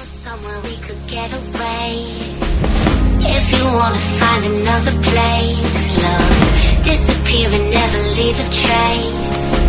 Somewhere we could get away. If you wanna find another place, love, disappear and never leave a trace.